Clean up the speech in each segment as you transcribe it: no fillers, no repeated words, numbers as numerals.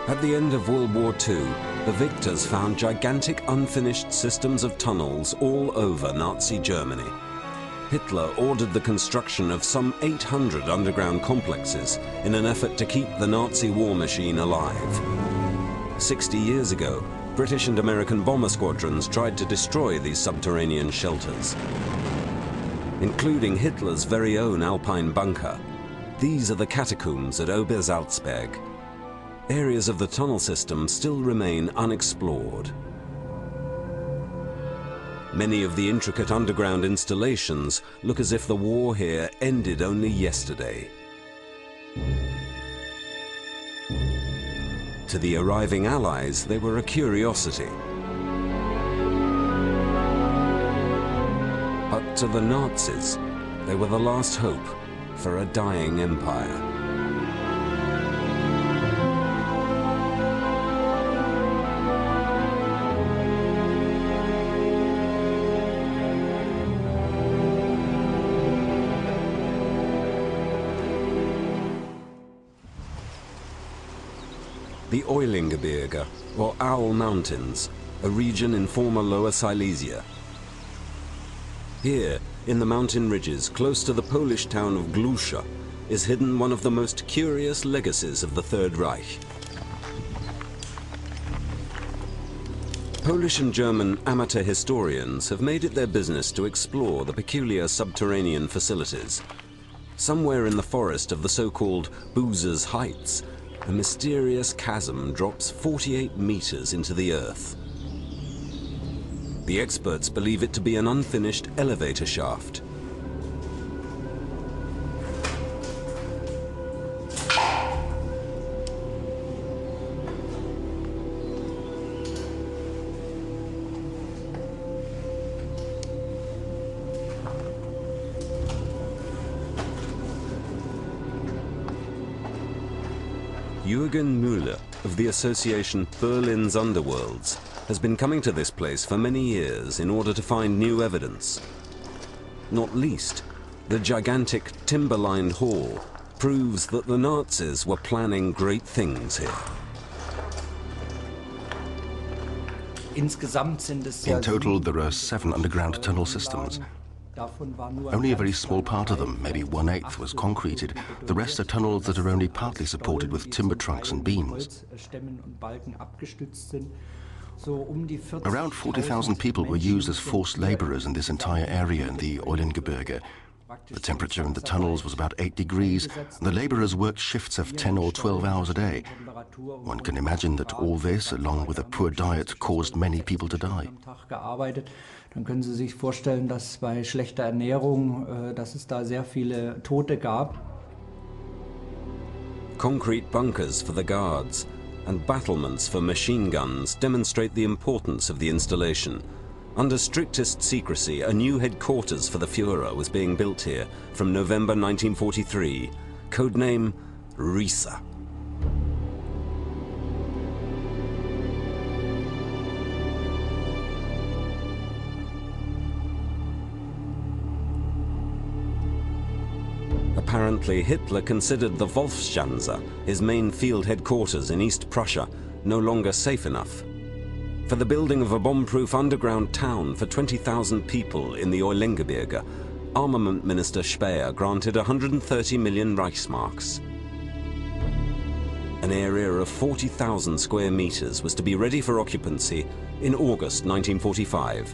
At the end of World War II, the victors found gigantic unfinished systems of tunnels all over Nazi Germany. Hitler ordered the construction of some 800 underground complexes in an effort to keep the Nazi war machine alive. 60 years ago, British and American bomber squadrons tried to destroy these subterranean shelters, including Hitler's very own Alpine bunker. These are the catacombs at Obersalzberg. Areas of the tunnel system still remain unexplored. Many of the intricate underground installations look as if the war here ended only yesterday. To the arriving Allies, they were a curiosity. But to the Nazis, they were the last hope for a dying empire. The Eulengebirge, or Owl Mountains, a region in former Lower Silesia. Here, in the mountain ridges close to the Polish town of Glusza, is hidden one of the most curious legacies of the Third Reich. Polish and German amateur historians have made it their business to explore the peculiar subterranean facilities. Somewhere in the forest of the so-called Boozer's Heights, a mysterious chasm drops 48 meters into the earth. The experts believe it to be an unfinished elevator shaft. Jürgen Müller of the association Berlin's Underworlds has been coming to this place for many years in order to find new evidence. Not least, the gigantic timber-lined hall proves that the Nazis were planning great things here. In total, there are 7 underground tunnel systems. Only a very small part of them, maybe 1/8, was concreted. The rest are tunnels that are only partly supported with timber trunks and beams. Around 40,000 people were used as forced laborers in this entire area in the Eulengebirge. The temperature in the tunnels was about 8 degrees, and the laborers worked shifts of 10 or 12 hours a day. One can imagine that all this, along with a poor diet, caused many people to die. Dann können Sie sich vorstellen, dass bei schlechter Ernährung, dass es da sehr viele Tote gab. Concrete bunkers for the guards and battlements for machine guns demonstrate the importance of the installation. Under strictest secrecy, a new headquarters for the Führer was being built here from November 1943, codename Riesa. Apparently, Hitler considered the Wolfschanze, his main field headquarters in East Prussia, no longer safe enough. For the building of a bomb-proof underground town for 20,000 people in the Eulengebirge, Armament Minister Speer granted 130 million Reichsmarks. An area of 40,000 square meters was to be ready for occupancy in August 1945.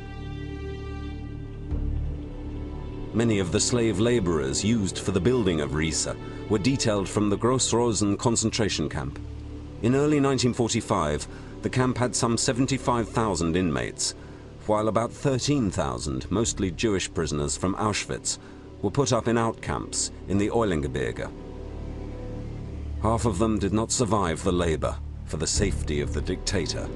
Many of the slave laborers used for the building of Riesa were detailed from the Gross-Rosen concentration camp. In early 1945, the camp had some 75,000 inmates, while about 13,000, mostly Jewish prisoners from Auschwitz, were put up in outcamps in the Eulengebirge. Half of them did not survive the labor for the safety of the dictator.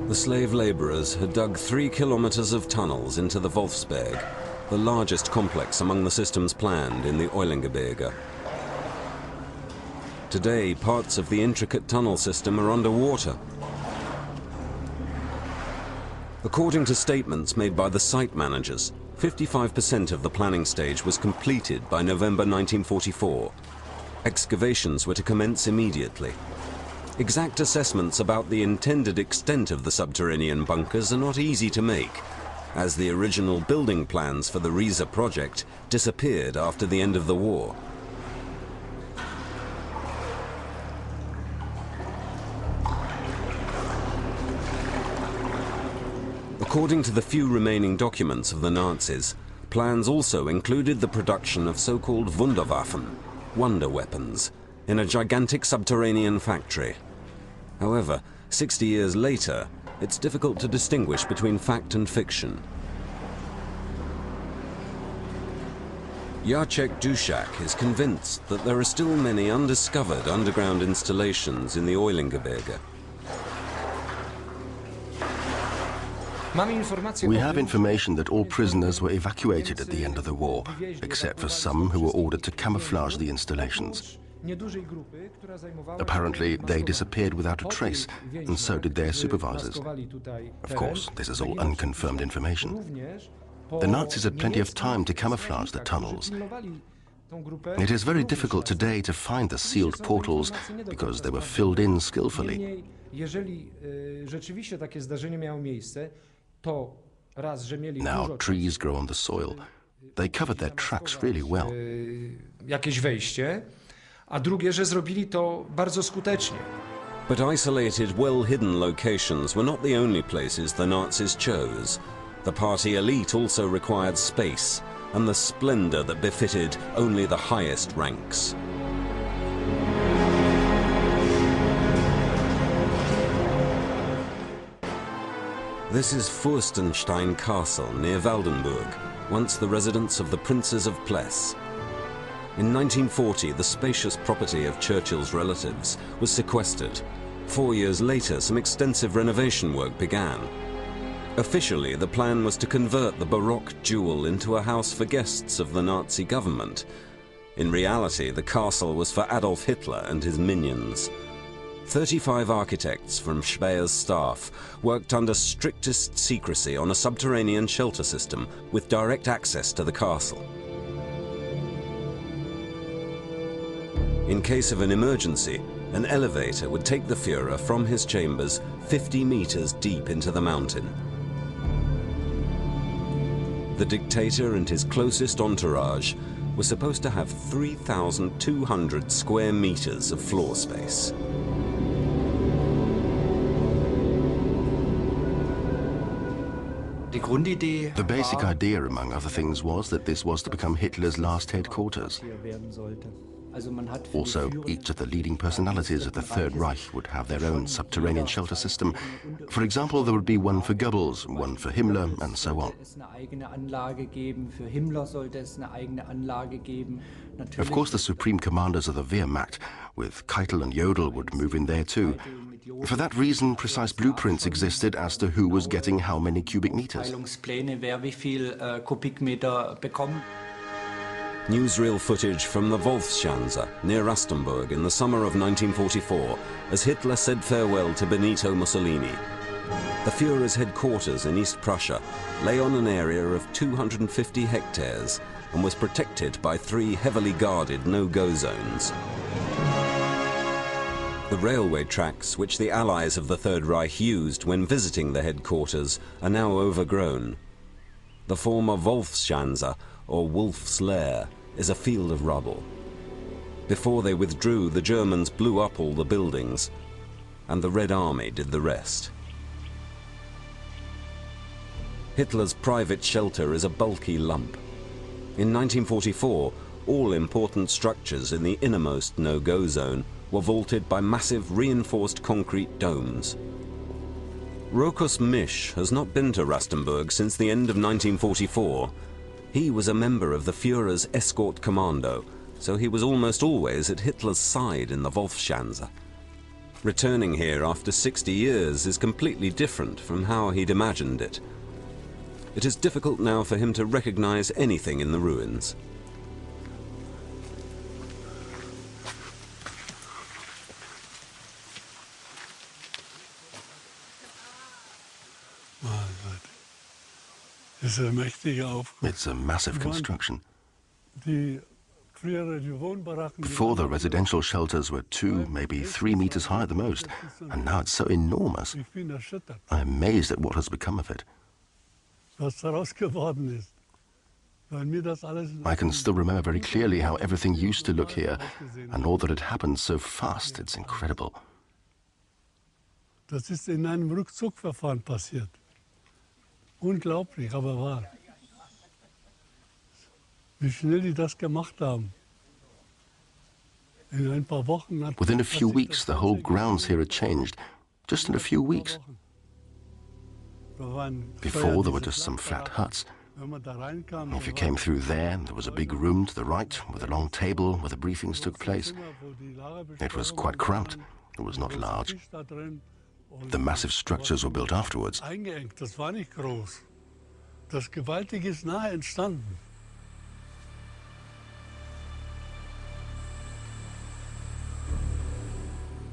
The slave laborers had dug 3 kilometers of tunnels into the Wolfsberg, the largest complex among the systems planned in the Eulengebirge. Today, parts of the intricate tunnel system are underwater, According to statements made by the site managers, 55% of the planning stage was completed by November 1944. Excavations were to commence immediately. Exact assessments about the intended extent of the subterranean bunkers are not easy to make, as the original building plans for the Riese project disappeared after the end of the war. According to the few remaining documents of the Nazis, plans also included the production of so-called Wunderwaffen, wonder weapons, in a gigantic subterranean factory. However, 60 years later, it's difficult to distinguish between fact and fiction. Jacek Duszak is convinced that there are still many undiscovered underground installations in the Eulengebirge. We have information that all prisoners were evacuated at the end of the war, except for some who were ordered to camouflage the installations. Apparently, they disappeared without a trace, and so did their supervisors. Of course, this is all unconfirmed information. The Nazis had plenty of time to camouflage the tunnels. It is very difficult today to find the sealed portals because they were filled in skillfully. Now trees grow on the soil. They covered their tracks really well. But isolated, well-hidden locations were not the only places the Nazis chose. The party elite also required space and the splendor that befitted only the highest ranks. This is Fürstenstein Castle near Waldenburg, once the residence of the Princes of Pless. In 1940, the spacious property of Churchill's relatives was sequestered. 4 years later, some extensive renovation work began. Officially, the plan was to convert the Baroque jewel into a house for guests of the Nazi government. In reality, the castle was for Adolf Hitler and his minions. 35 architects from Speer's staff worked under strictest secrecy on a subterranean shelter system with direct access to the castle. In case of an emergency, an elevator would take the Führer from his chambers 50 meters deep into the mountain. The dictator and his closest entourage were supposed to have 3,200 square meters of floor space. The basic idea, among other things, was that this was to become Hitler's last headquarters. Also, each of the leading personalities of the Third Reich would have their own subterranean shelter system. For example, there would be one for Goebbels, one for Himmler, and so on. Of course, the supreme commanders of the Wehrmacht, with Keitel and Jodl, would move in there too. For that reason, precise blueprints existed as to who was getting how many cubic meters. Newsreel footage from the Wolfschanze near Rastenburg in the summer of 1944 as Hitler said farewell to Benito Mussolini. The Führer's headquarters in East Prussia lay on an area of 250 hectares and was protected by 3 heavily guarded no-go zones. The railway tracks which the allies of the Third Reich used when visiting the headquarters are now overgrown. The former Wolfschanze, or Wolf's Lair, is a field of rubble. Before they withdrew, the Germans blew up all the buildings, and the Red Army did the rest. Hitler's private shelter is a bulky lump. In 1944, all important structures in the innermost no-go zone were vaulted by massive reinforced concrete domes. Rokus Misch has not been to Rastenburg since the end of 1944. He was a member of the Führer's escort commando, so he was almost always at Hitler's side in the Wolfschanze. Returning here after 60 years is completely different from how he'd imagined it. It is difficult now for him to recognize anything in the ruins. It's a massive construction. Before, the residential shelters were 2, maybe 3 meters high at the most, and now it's so enormous. I'm amazed at what has become of it. I can still remember very clearly how everything used to look here, and all that had happened so fast. It's incredible. Das ist in einem Rückzugverfahren passiert. Unglaublich, aber wahr. Wie schnell die das gemacht haben. In ein paar Wochen hat Within a few weeks, the whole grounds here had changed. Just in a few weeks. Before, there were just some flat huts. If you came through there was a big room to the right with a long table where the briefings took place. It was quite cramped. It was not large. The massive structures were built afterwards. Eingeengt, das war nicht groß. Das Gewaltige ist nahe entstanden.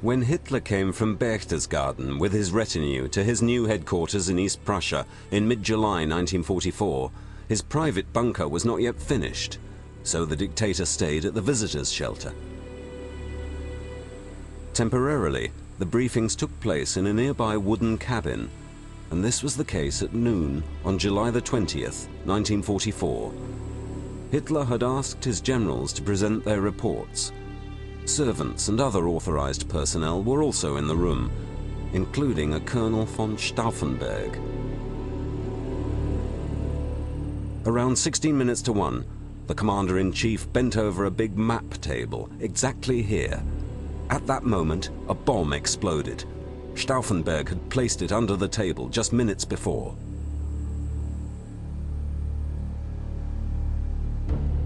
When Hitler came from Berchtesgaden with his retinue to his new headquarters in East Prussia in mid-July 1944, his private bunker was not yet finished, so the dictator stayed at the visitors' shelter. Temporarily, the briefings took place in a nearby wooden cabin, and this was the case at noon on July the 20th, 1944. Hitler had asked his generals to present their reports. Servants and other authorized personnel were also in the room, including a Colonel von Stauffenberg. Around 16 minutes to 1, the commander-in-chief bent over a big map table, exactly here. At that moment, a bomb exploded. Stauffenberg had placed it under the table just minutes before.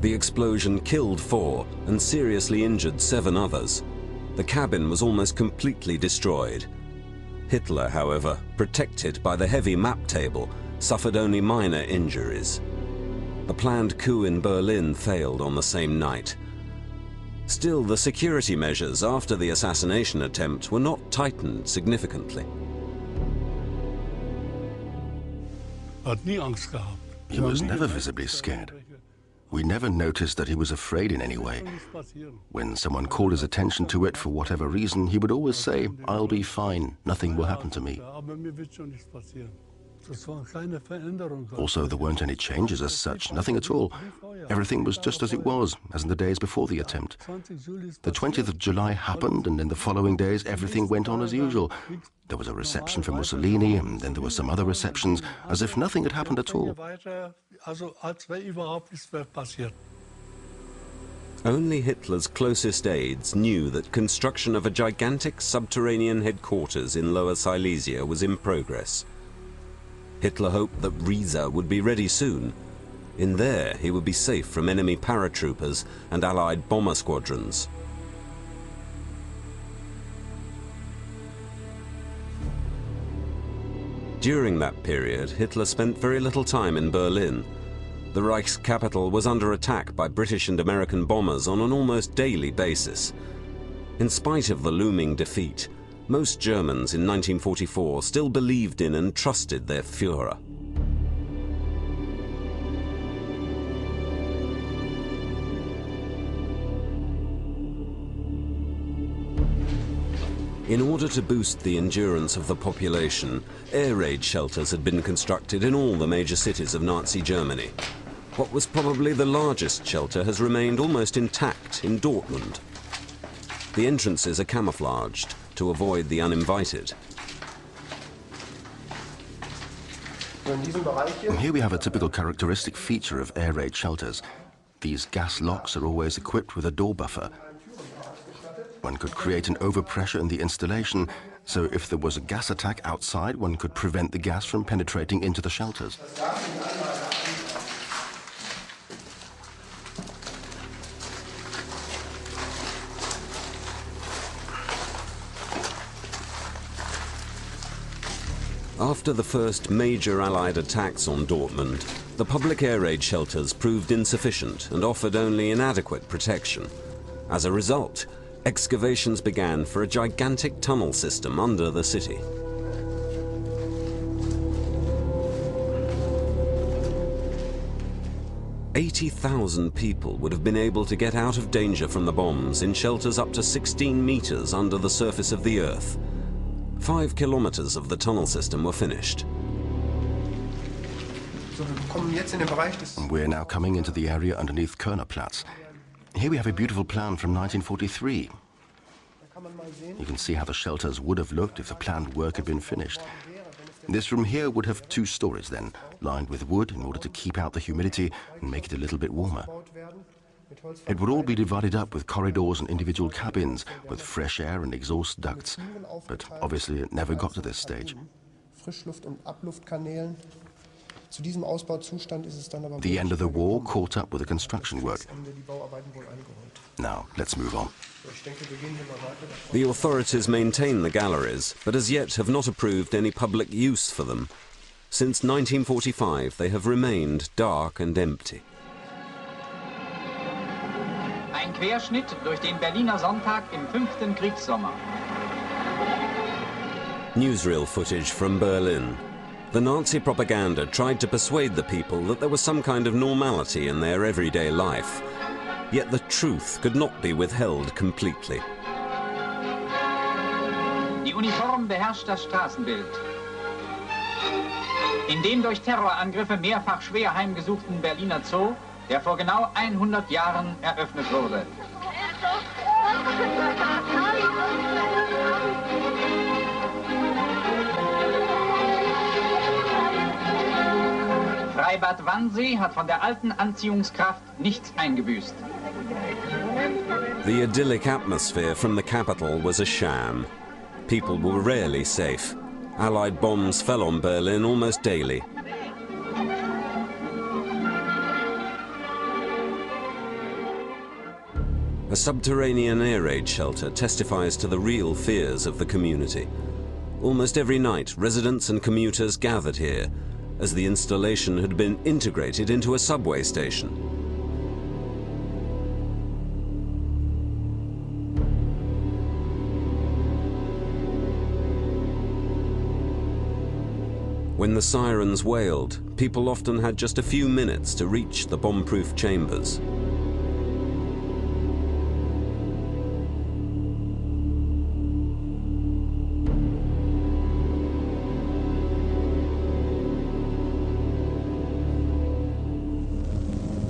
The explosion killed 4 and seriously injured 7 others. The cabin was almost completely destroyed. Hitler, however, protected by the heavy map table, suffered only minor injuries. A planned coup in Berlin failed on the same night. Still, the security measures after the assassination attempt were not tightened significantly. He was never visibly scared. We never noticed that he was afraid in any way. When someone called his attention to it for whatever reason, he would always say, "I'll be fine, nothing will happen to me." Also, there weren't any changes as such, nothing at all. Everything was just as it was, as in the days before the attempt. The 20th of July happened, and in the following days, everything went on as usual. There was a reception for Mussolini, and then there were some other receptions, as if nothing had happened at all. Only Hitler's closest aides knew that construction of a gigantic subterranean headquarters in Lower Silesia was in progress. Hitler hoped that Riesa would be ready soon. In there, he would be safe from enemy paratroopers and Allied bomber squadrons. During that period, Hitler spent very little time in Berlin. The Reich's capital was under attack by British and American bombers on an almost daily basis. In spite of the looming defeat, most Germans in 1944 still believed in and trusted their Führer. In order to boost the endurance of the population, air raid shelters had been constructed in all the major cities of Nazi Germany. What was probably the largest shelter has remained almost intact in Dortmund. The entrances are camouflaged to avoid the uninvited. Here we have a typical characteristic feature of air raid shelters. These gas locks are always equipped with a door buffer. One could create an overpressure in the installation, so if there was a gas attack outside, one could prevent the gas from penetrating into the shelters. After the first major Allied attacks on Dortmund, the public air raid shelters proved insufficient and offered only inadequate protection. As a result, excavations began for a gigantic tunnel system under the city. 80,000 people would have been able to get out of danger from the bombs in shelters up to 16 meters under the surface of the Earth. 5 kilometers of the tunnel system were finished. We're now coming into the area underneath Körnerplatz. Here we have a beautiful plan from 1943. You can see how the shelters would have looked if the planned work had been finished. This room here would have 2 stories then, lined with wood in order to keep out the humidity and make it a little bit warmer. It would all be divided up with corridors and individual cabins with fresh air and exhaust ducts, but obviously it never got to this stage. The end of the war caught up with the construction work. Now, let's move on. The authorities maintain the galleries, but as yet have not approved any public use for them. Since 1945, they have remained dark and empty. Ein Querschnitt durch den Berliner Sonntag im 5. Kriegssommer. Newsreel footage from Berlin. The Nazi propaganda tried to persuade the people that there was some kind of normality in their everyday life. Yet the truth could not be withheld completely. Die Uniform beherrscht das Straßenbild. In dem durch Terrorangriffe mehrfach schwer heimgesuchten Berliner Zoo, der vor genau 100 Jahren eröffnet wurde. Freibad Wannsee hat von der alten Anziehungskraft nichts eingebüßt. The idyllic atmosphere from the capital was a sham. People were rarely safe. Allied bombs fell on Berlin almost daily. A subterranean air raid shelter testifies to the real fears of the community. Almost every night, residents and commuters gathered here, as the installation had been integrated into a subway station. When the sirens wailed, people often had just a few minutes to reach the bomb-proof chambers.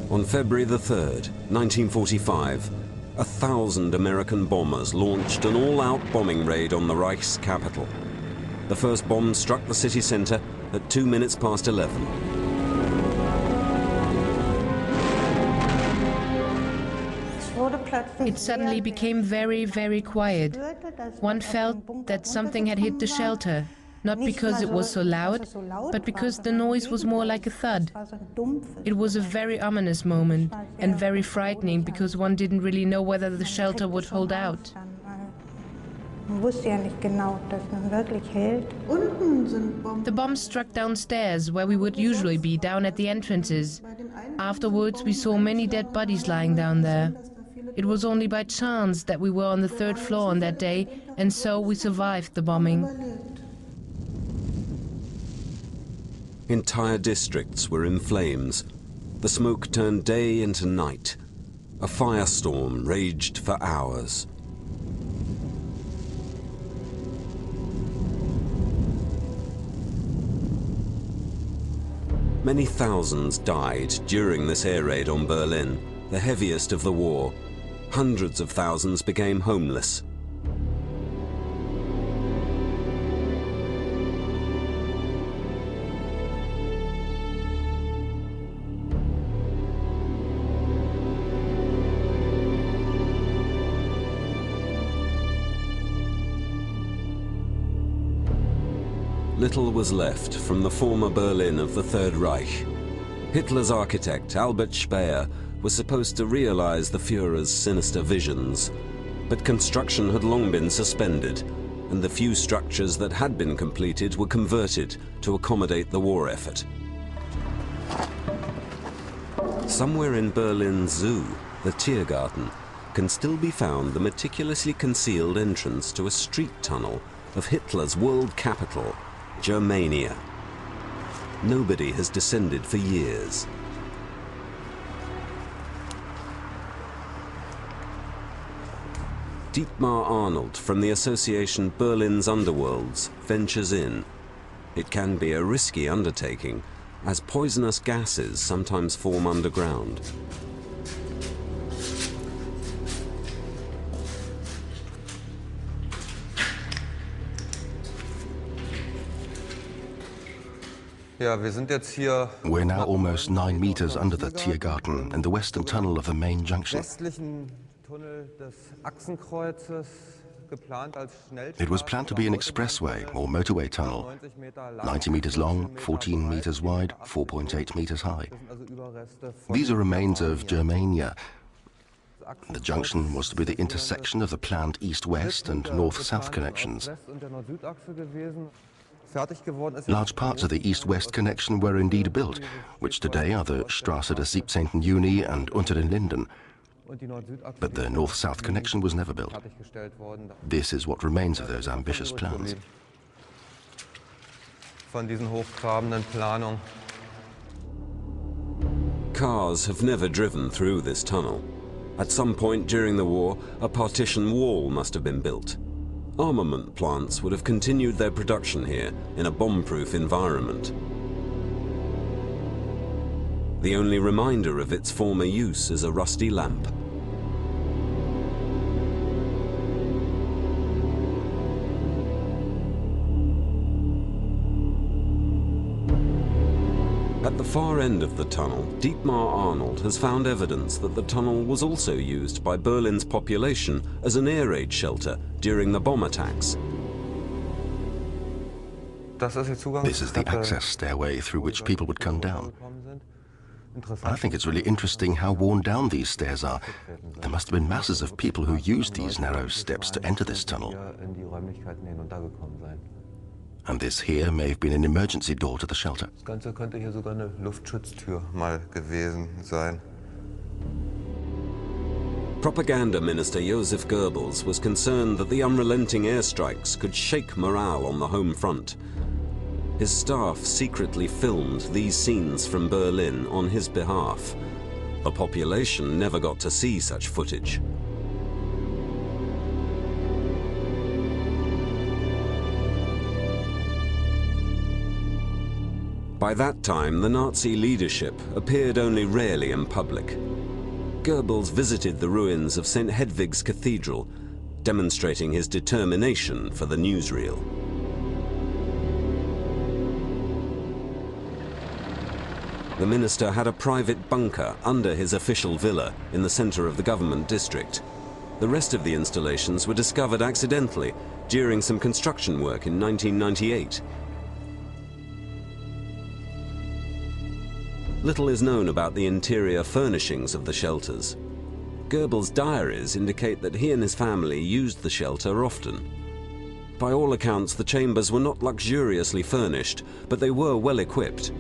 On February the 3rd, 1945, 1,000 American bombers launched an all-out bombing raid on the Reich's capital. The first bomb struck the city center at 2 minutes past 11. It suddenly became very, very quiet. One felt that something had hit the shelter, not because it was so loud, but because the noise was more like a thud. It was a very ominous moment and very frightening because one didn't really know whether the shelter would hold out. The bombs struck downstairs, where we would usually be, down at the entrances. Afterwards, we saw many dead bodies lying down there. It was only by chance that we were on the 3rd floor on that day, and so we survived the bombing. Entire districts were in flames. The smoke turned day into night. A firestorm raged for hours. Many thousands died during this air raid on Berlin, the heaviest of the war. Hundreds of thousands became homeless. Little was left from the former Berlin of the Third Reich. Hitler's architect, Albert Speer, was supposed to realize the Führer's sinister visions, but construction had long been suspended, and the few structures that had been completed were converted to accommodate the war effort. Somewhere in Berlin's zoo, the Tiergarten, can still be found the meticulously concealed entrance to a street tunnel of Hitler's world capital, Germania. Nobody has descended for years. Dietmar Arnold from the association Berlin's Underworlds ventures in. It can be a risky undertaking, as poisonous gases sometimes form underground. We're now almost 9 meters under the Tiergarten in the western tunnel of the main junction. It was planned to be an expressway or motorway tunnel, 90 meters long, 14 meters wide, 4.8 meters high. These are remains of Germania. The junction was to be the intersection of the planned east-west and north-south connections. Large parts of the east-west connection were indeed built, which today are the Straße des 17. Juni and Unter den Linden. But the north-south connection was never built. This is what remains of those ambitious plans. Cars have never driven through this tunnel. At some point during the war, a partition wall must have been built. Armament plants would have continued their production here in a bomb-proof environment. The only reminder of its former use is a rusty lamp. At the far end of the tunnel, Dietmar Arnold has found evidence that the tunnel was also used by Berlin's population as an air raid shelter during the bomb attacks. This is the access stairway through which people would come down. I think it's really interesting how worn down these stairs are. There must have been masses of people who used these narrow steps to enter this tunnel. And this here may have been an emergency door to the shelter. Propaganda Minister Joseph Goebbels was concerned that the unrelenting airstrikes could shake morale on the home front. His staff secretly filmed these scenes from Berlin on his behalf. The population never got to see such footage. By that time, the Nazi leadership appeared only rarely in public. Goebbels visited the ruins of St. Hedwig's Cathedral, demonstrating his determination for the newsreel. The minister had a private bunker under his official villa in the center of the government district. The rest of the installations were discovered accidentally during some construction work in 1998. Little is known about the interior furnishings of the shelters. Goebbels' diaries indicate that he and his family used the shelter often. By all accounts, the chambers were not luxuriously furnished, but they were well equipped.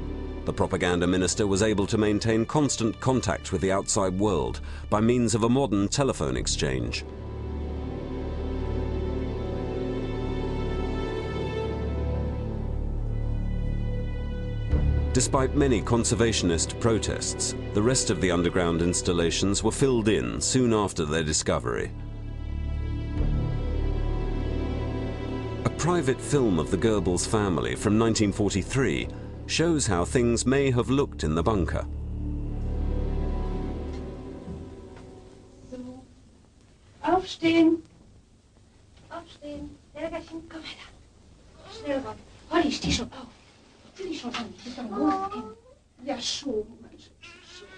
The propaganda minister was able to maintain constant contact with the outside world by means of a modern telephone exchange. Despite many conservationist protests, the rest of the underground installations were filled in soon after their discovery. A private film of the Goebbels family from 1943 shows how things may have looked in the bunker. Aufstehen! Aufstehen! Helgachen, komm her. Schnell ran. Holly, steh schon auf.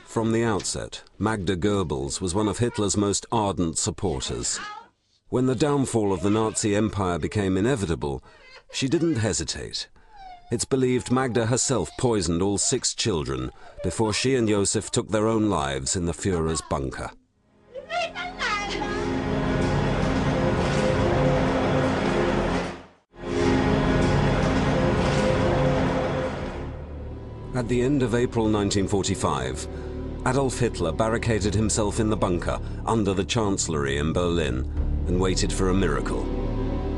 From the outset, Magda Goebbels was one of Hitler's most ardent supporters. When the downfall of the Nazi Empire became inevitable, she didn't hesitate. It's believed Magda herself poisoned all 6 children before she and Josef took their own lives in the Führer's bunker. At the end of April 1945, Adolf Hitler barricaded himself in the bunker under the Chancellery in Berlin and waited for a miracle.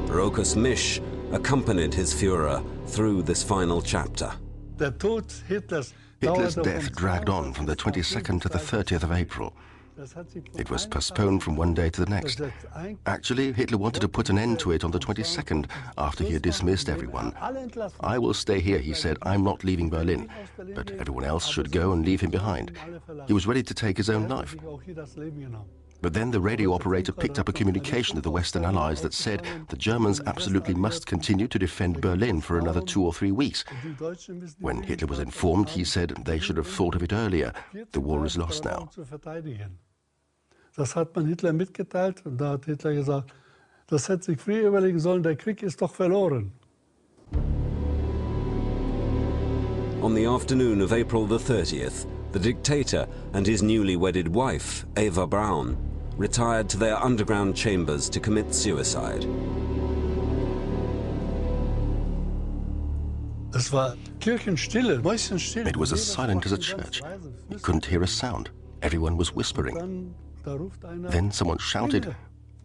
Rochus Misch accompanied his Führer through this final chapter. Hitler's death dragged on from the 22nd to the 30th of April. It was postponed from one day to the next. Actually, Hitler wanted to put an end to it on the 22nd, after he had dismissed everyone. I will stay here, he said. I'm not leaving Berlin. But everyone else should go and leave him behind. He was ready to take his own life. But then the radio operator picked up a communication of the Western Allies that said the Germans absolutely must continue to defend Berlin for another 2 or 3 weeks. When Hitler was informed, he said they should have thought of it earlier. The war is lost now. Das hat man Hitler mitgeteilt und da hat Hitler gesagt, das hätte sich früher überlegen sollen, der Krieg ist doch verloren. On the afternoon of April the 30th, the dictator and his newly wedded wife, Eva Braun, retired to their underground chambers to commit suicide. Es war Kirchenstille, Mäuschenstille. It was as silent as a church. You couldn't hear a sound. Everyone was whispering. Then someone shouted,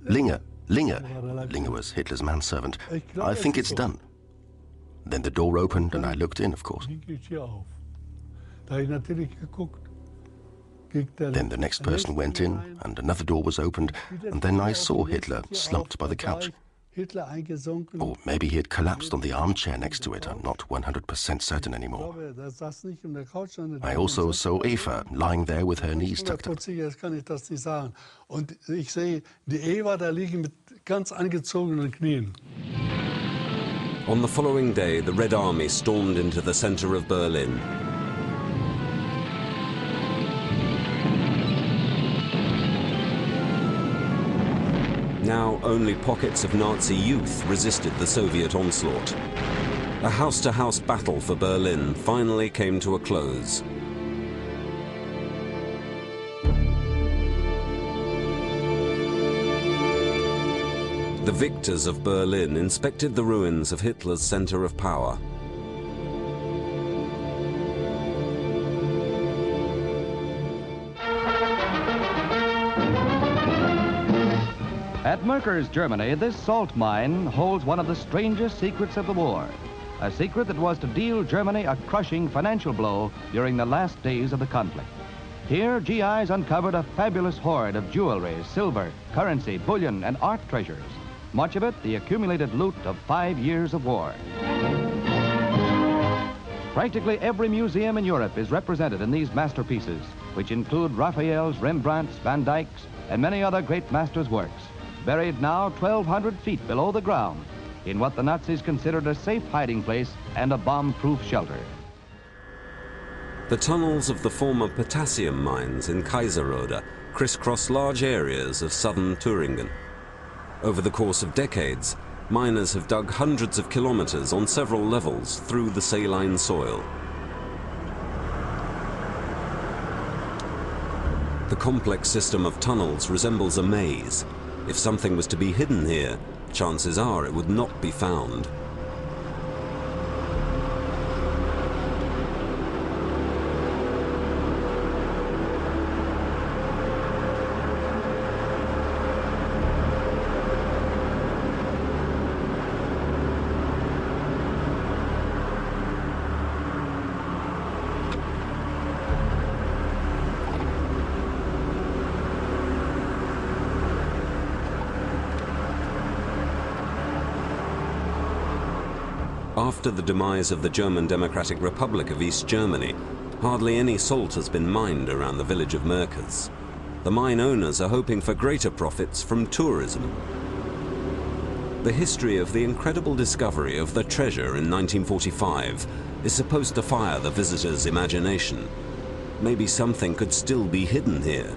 "Linge, Linge." Linge was Hitler's manservant. "I think it's done." Then the door opened and I looked in, of course. Then the next person went in and another door was opened, and then I saw Hitler slumped by the couch. Or maybe he had collapsed on the armchair next to it. I'm not 100% certain anymore. I also saw Eva lying there with her knees tucked up. Und ich sehe die Eva da liegen mit ganz angezogenen Knien. On the following day, the Red Army stormed into the center of Berlin. Now only pockets of Nazi youth resisted the Soviet onslaught. A house-to-house battle for Berlin finally came to a close. The victors of Berlin inspected the ruins of Hitler's center of power. At Merkers, Germany, this salt mine holds one of the strangest secrets of the war. A secret that was to deal Germany a crushing financial blow during the last days of the conflict. Here, GIs uncovered a fabulous hoard of jewelry, silver, currency, bullion, and art treasures. Much of it the accumulated loot of 5 years of war. Practically every museum in Europe is represented in these masterpieces, which include Raphael's, Rembrandt's, Van Dyck's, and many other great masters' works, buried now 1,200 feet below the ground in what the Nazis considered a safe hiding place and a bomb-proof shelter. The tunnels of the former potassium mines in Kaiserode crisscross large areas of southern Thuringen. Over the course of decades, miners have dug hundreds of kilometers on several levels through the saline soil. The complex system of tunnels resembles a maze. If something was to be hidden here, chances are it would not be found. After the demise of the German Democratic Republic of East Germany, hardly any salt has been mined around the village of Merkers. The mine owners are hoping for greater profits from tourism. The history of the incredible discovery of the treasure in 1945 is supposed to fire the visitor's imagination. Maybe something could still be hidden here.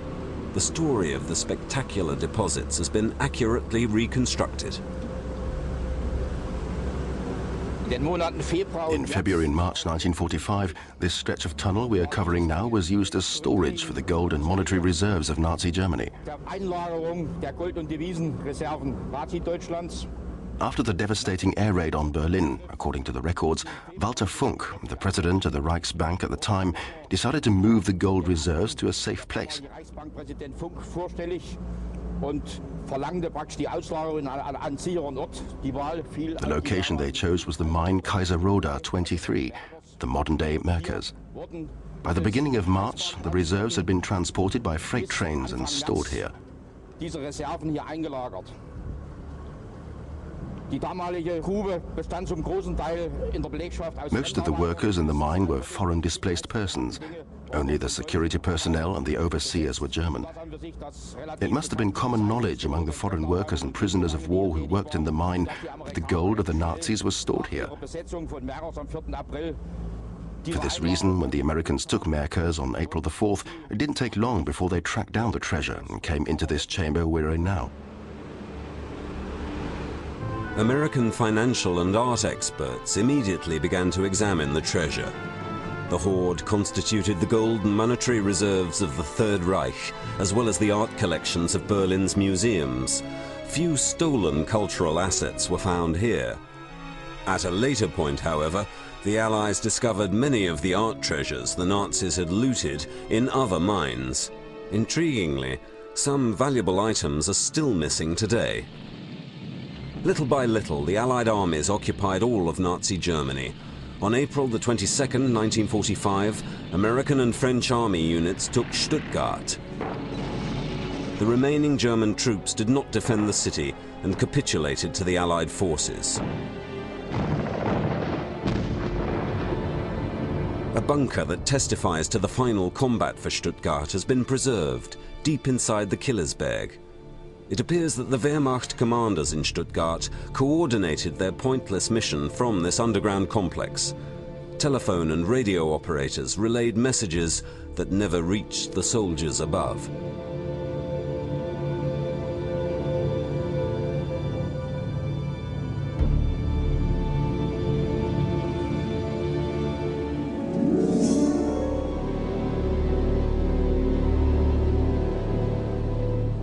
The story of the spectacular deposits has been accurately reconstructed. In February and March 1945, this stretch of tunnel we are covering now was used as storage for the gold and monetary reserves of Nazi Germany. After the devastating air raid on Berlin, according to the records, Walter Funk, the president of the Reichsbank at the time, decided to move the gold reserves to a safe place. The location they chose was the mine Kaiserode 23, the modern-day Merkers. By the beginning of March, the reserves had been transported by freight trains and stored here. Most of the workers in the mine were foreign displaced persons. Only the security personnel and the overseers were German. It must have been common knowledge among the foreign workers and prisoners of war who worked in the mine that the gold of the Nazis was stored here. For this reason, when the Americans took Merkers on April the 4th, it didn't take long before they tracked down the treasure and came into this chamber we're in now. American financial and art experts immediately began to examine the treasure. The hoard constituted the gold and monetary reserves of the Third Reich, as well as the art collections of Berlin's museums. Few stolen cultural assets were found here. At a later point, however, the Allies discovered many of the art treasures the Nazis had looted in other mines. Intriguingly, some valuable items are still missing today. Little by little, the Allied armies occupied all of Nazi Germany. On April the 22nd, 1945, American and French army units took Stuttgart. The remaining German troops did not defend the city and capitulated to the Allied forces. A bunker that testifies to the final combat for Stuttgart has been preserved, deep inside the Killersberg. It appears that the Wehrmacht commanders in Stuttgart coordinated their pointless mission from this underground complex. Telephone and radio operators relayed messages that never reached the soldiers above.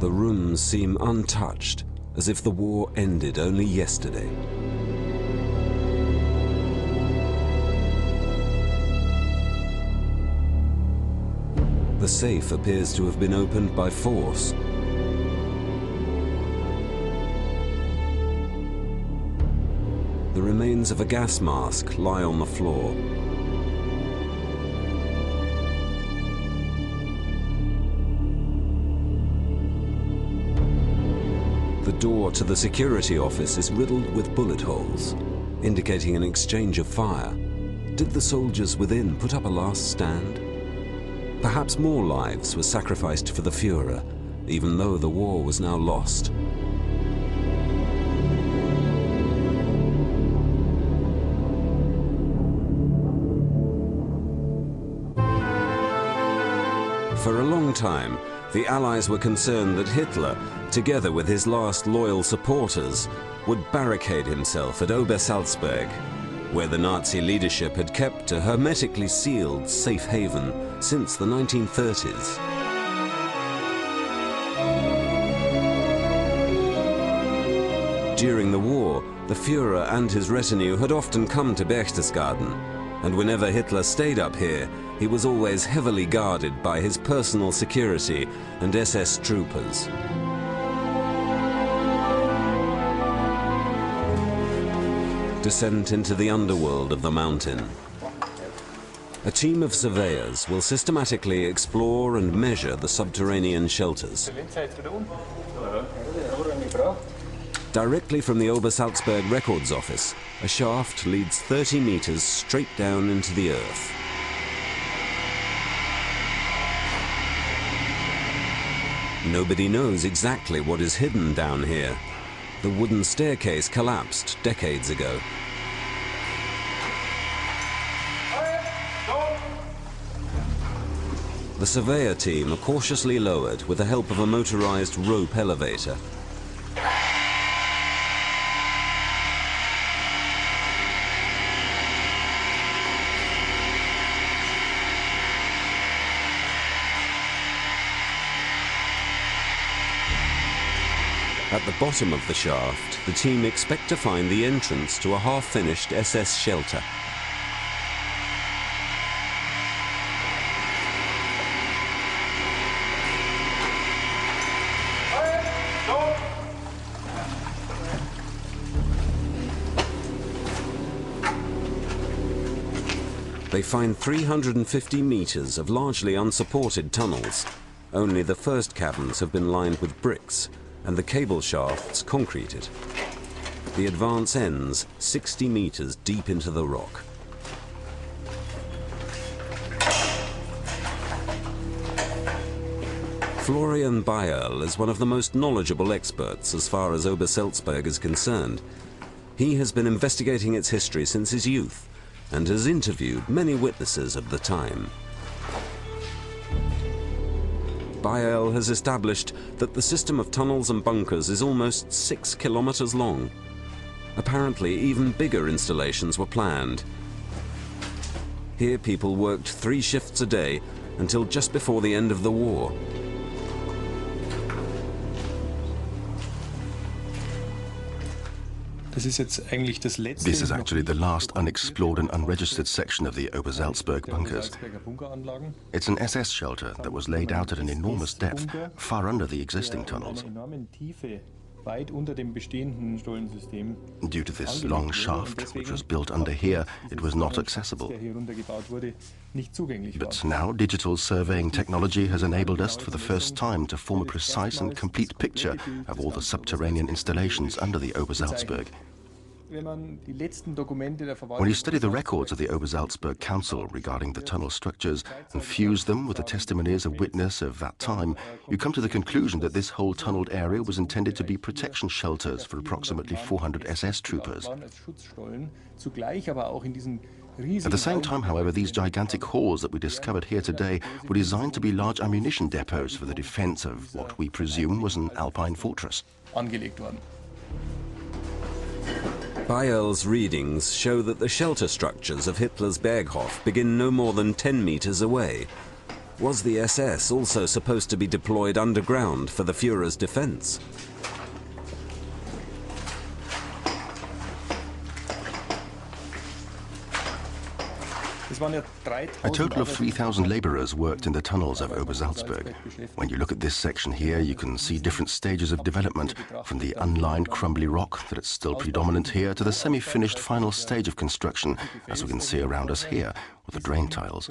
The rooms seem untouched, as if the war ended only yesterday. The safe appears to have been opened by force. The remains of a gas mask lie on the floor. The door to the security office is riddled with bullet holes, indicating an exchange of fire. Did the soldiers within put up a last stand? Perhaps more lives were sacrificed for the Führer, even though the war was now lost. For a long time, the Allies were concerned that Hitler, together with his last loyal supporters, would barricade himself at Obersalzberg, where the Nazi leadership had kept a hermetically sealed safe haven since the 1930s. During the war, the Führer and his retinue had often come to Berchtesgaden, and whenever Hitler stayed up here, he was always heavily guarded by his personal security and SS troopers. Descent into the underworld of the mountain. A team of surveyors will systematically explore and measure the subterranean shelters. Directly from the Obersalzberg Records Office, a shaft leads 30 meters straight down into the earth. Nobody knows exactly what is hidden down here. The wooden staircase collapsed decades ago. The surveyor team are cautiously lowered with the help of a motorized rope elevator. At the bottom of the shaft, the team expect to find the entrance to a half-finished SS shelter. They find 350 meters of largely unsupported tunnels. Only the first caverns have been lined with bricks and the cable shafts concreted. The advance ends 60 meters deep into the rock. Florian Bayerl is one of the most knowledgeable experts as far as Obersalzberg is concerned. He has been investigating its history since his youth and has interviewed many witnesses of the time. Bayerl has established that the system of tunnels and bunkers is almost 6 kilometers long. Apparently, even bigger installations were planned. Here people worked 3 shifts a day until just before the end of the war. This is actually the last unexplored and unregistered section of the Obersalzberg bunkers. It's an SS shelter that was laid out at an enormous depth, far under the existing tunnels. Due to this long shaft, which was built under here, it was not accessible. But now digital surveying technology has enabled us for the first time to form a precise and complete picture of all the subterranean installations under the Obersalzberg. When you study the records of the Obersalzberg Council regarding the tunnel structures and fuse them with the testimonies of witness of that time, you come to the conclusion that this whole tunneled area was intended to be protection shelters for approximately 400 SS troopers. At the same time, however, these gigantic halls that we discovered here today were designed to be large ammunition depots for the defense of what we presume was an Alpine fortress. Bayerl's readings show that the shelter structures of Hitler's Berghof begin no more than 10 meters away. Was the SS also supposed to be deployed underground for the Führer's defense? A total of 3,000 laborers worked in the tunnels of Obersalzberg. When you look at this section here, you can see different stages of development, from the unlined crumbly rock that is still predominant here to the semi-finished final stage of construction, as we can see around us here, with the drain tiles.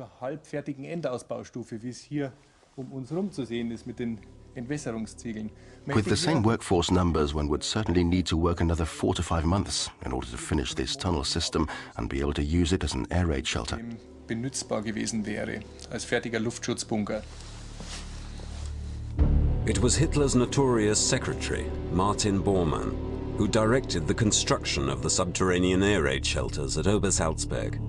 With the same workforce numbers, one would certainly need to work another 4 to 5 months in order to finish this tunnel system and be able to use it as an air raid shelter. It was Hitler's notorious secretary, Martin Bormann, who directed the construction of the subterranean air raid shelters at Obersalzberg.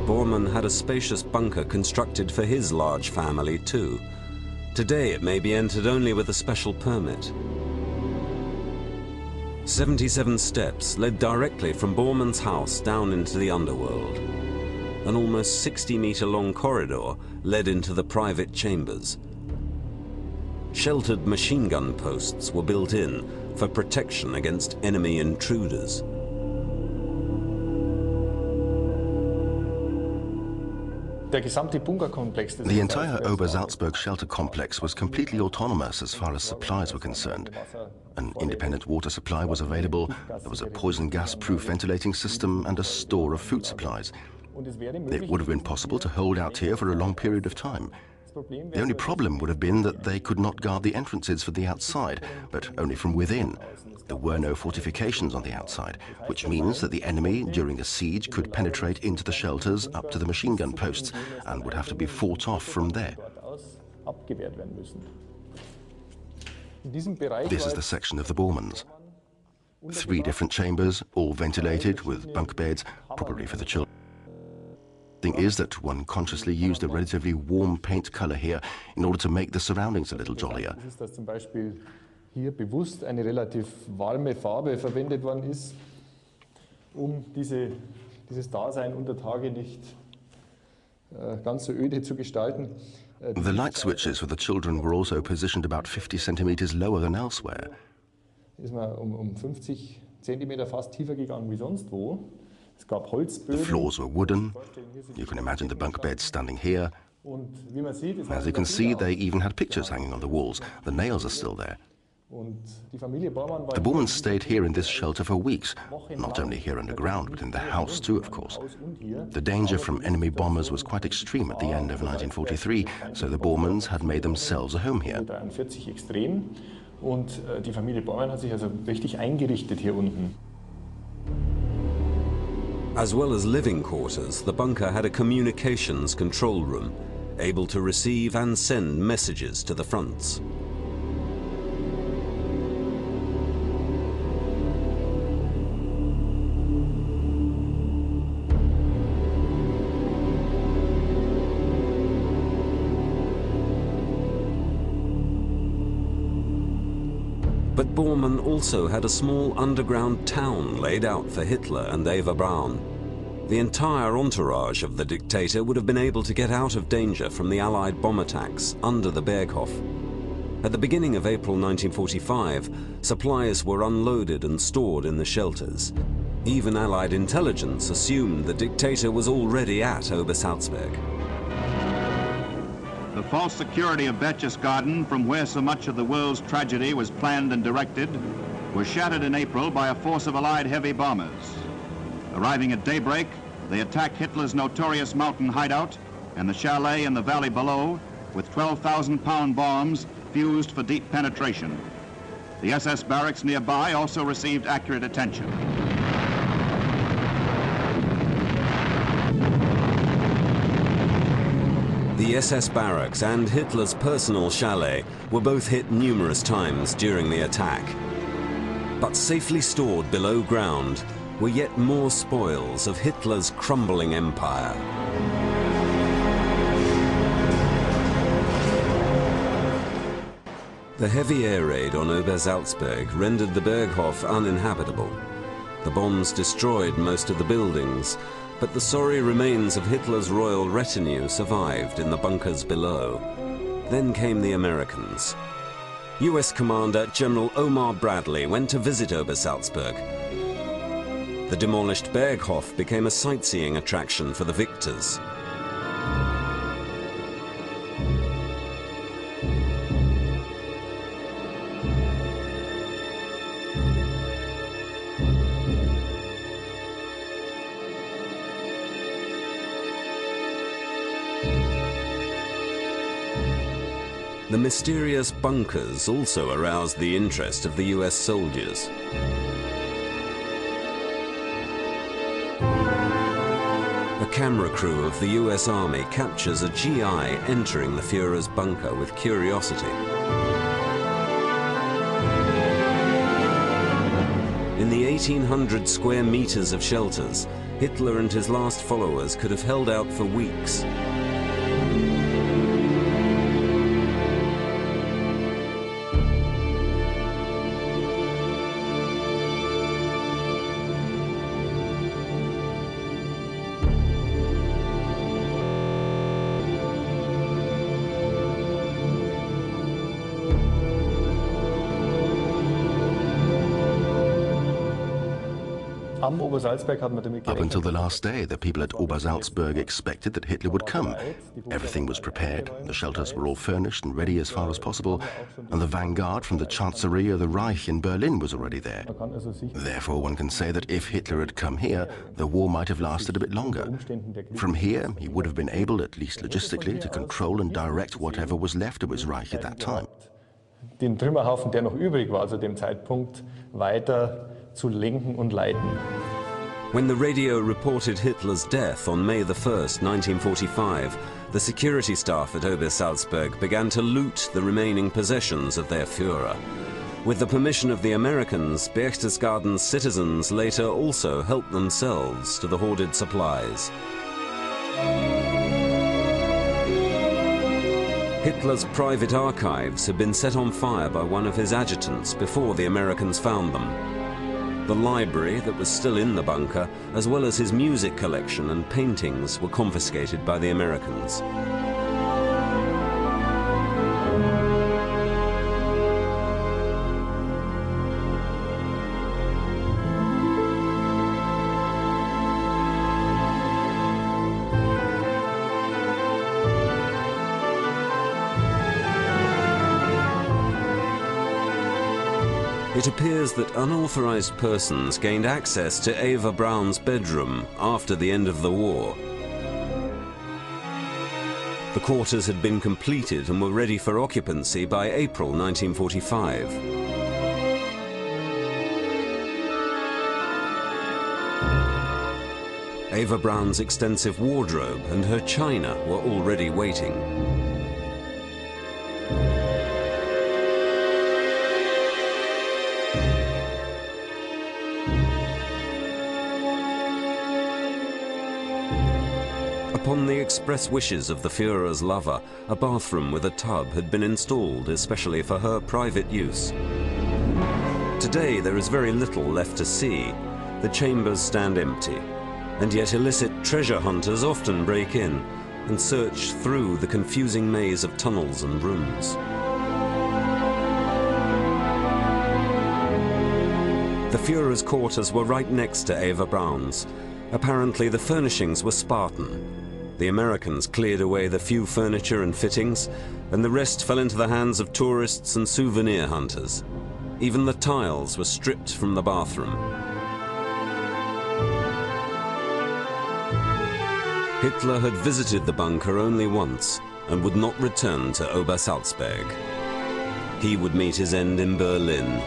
Bormann had a spacious bunker constructed for his large family too. Today it may be entered only with a special permit. 77 steps led directly from Bormann's house down into the underworld. An almost 60-meter-long corridor led into the private chambers. Sheltered machine gun posts were built in for protection against enemy intruders. The entire Obersalzberg shelter complex was completely autonomous as far as supplies were concerned. An independent water supply was available, there was a poison gas-proof ventilating system, and a store of food supplies. It would have been possible to hold out here for a long period of time. The only problem would have been that they could not guard the entrances from the outside, but only from within. There were no fortifications on the outside, which means that the enemy, during a siege, could penetrate into the shelters up to the machine gun posts and would have to be fought off from there. This is the section of the Bormanns. 3 different chambers, all ventilated with bunk beds, probably for the children. The thing is that one consciously used a relatively warm paint color here in order to make the surroundings a little jollier. Hier bewusst eine relativ warme Farbe verwendet worden ist, dieses Dasein unter Tage nicht ganz so öde zu gestalten. The light switches for the children were also positioned about 50 centimeters lower than elsewhere. Ist man 50 Zentimeter fast tiefer gegangen wie sonst wo. Es gab Holzböden. The floors were wooden. You can imagine the bunk beds standing here. Und wie man sieht, as you can see, they even had pictures hanging on the walls. The nails are still there. The Bormanns stayed here in this shelter for weeks, not only here underground, but in the house too, of course. The danger from enemy bombers was quite extreme at the end of 1943, so the Bormanns had made themselves a home here. Und die Familie Bormann hat sich also richtig eingerichtet hier unten. As well as living quarters, the bunker had a communications control room, able to receive and send messages to the fronts. But Bormann also had a small underground town laid out for Hitler and Eva Braun. The entire entourage of the dictator would have been able to get out of danger from the Allied bomb attacks under the Berghof. At the beginning of April 1945, supplies were unloaded and stored in the shelters. Even Allied intelligence assumed the dictator was already at Obersalzberg. The false security of Berchtesgaden, from where so much of the world's tragedy was planned and directed, was shattered in April by a force of Allied heavy bombers. Arriving at daybreak, they attacked Hitler's notorious mountain hideout and the chalet in the valley below with 12,000-pound bombs fused for deep penetration. The SS barracks nearby also received accurate attention. The SS barracks and Hitler's personal chalet were both hit numerous times during the attack. But safely stored below ground were yet more spoils of Hitler's crumbling empire. The heavy air raid on Obersalzberg rendered the Berghof uninhabitable. The bombs destroyed most of the buildings, but the sorry remains of Hitler's royal retinue survived in the bunkers below. Then came the Americans. US Commander General Omar Bradley went to visit Obersalzberg. The demolished Berghof became a sightseeing attraction for the victors. The mysterious bunkers also aroused the interest of the US soldiers. A camera crew of the US Army captures a GI entering the Führer's bunker with curiosity. In the 1,800 square meters of shelters, Hitler and his last followers could have held out for weeks. Up until the last day, the people at Obersalzberg expected that Hitler would come. Everything was prepared, the shelters were all furnished and ready as far as possible, and the vanguard from the Chancellery of the Reich in Berlin was already there. Therefore, one can say that if Hitler had come here, the war might have lasted a bit longer. From here, he would have been able, at least logistically, to control and direct whatever was left of his Reich at that time. Den Trümmerhaufen, der noch übrig war zu dem Zeitpunkt, weiter zu lenken und leiten. When the radio reported Hitler's death on May 1st, 1945, the security staff at Obersalzberg began to loot the remaining possessions of their Führer. With the permission of the Americans, Berchtesgaden's citizens later also helped themselves to the hoarded supplies. Hitler's private archives had been set on fire by one of his adjutants before the Americans found them. The library that was still in the bunker, as well as his music collection and paintings, were confiscated by the Americans. It appears that unauthorized persons gained access to Eva Braun's bedroom after the end of the war. The quarters had been completed and were ready for occupancy by April 1945. Eva Braun's extensive wardrobe and her china were already waiting. Upon the express wishes of the Führer's lover, a bathroom with a tub had been installed especially for her private use. Today there is very little left to see. The chambers stand empty, and yet illicit treasure hunters often break in and search through the confusing maze of tunnels and rooms. The Führer's quarters were right next to Eva Braun's. Apparently the furnishings were Spartan. The Americans cleared away the few furniture and fittings, and the rest fell into the hands of tourists and souvenir hunters. Even the tiles were stripped from the bathroom. Hitler had visited the bunker only once and would not return to Obersalzberg. He would meet his end in Berlin.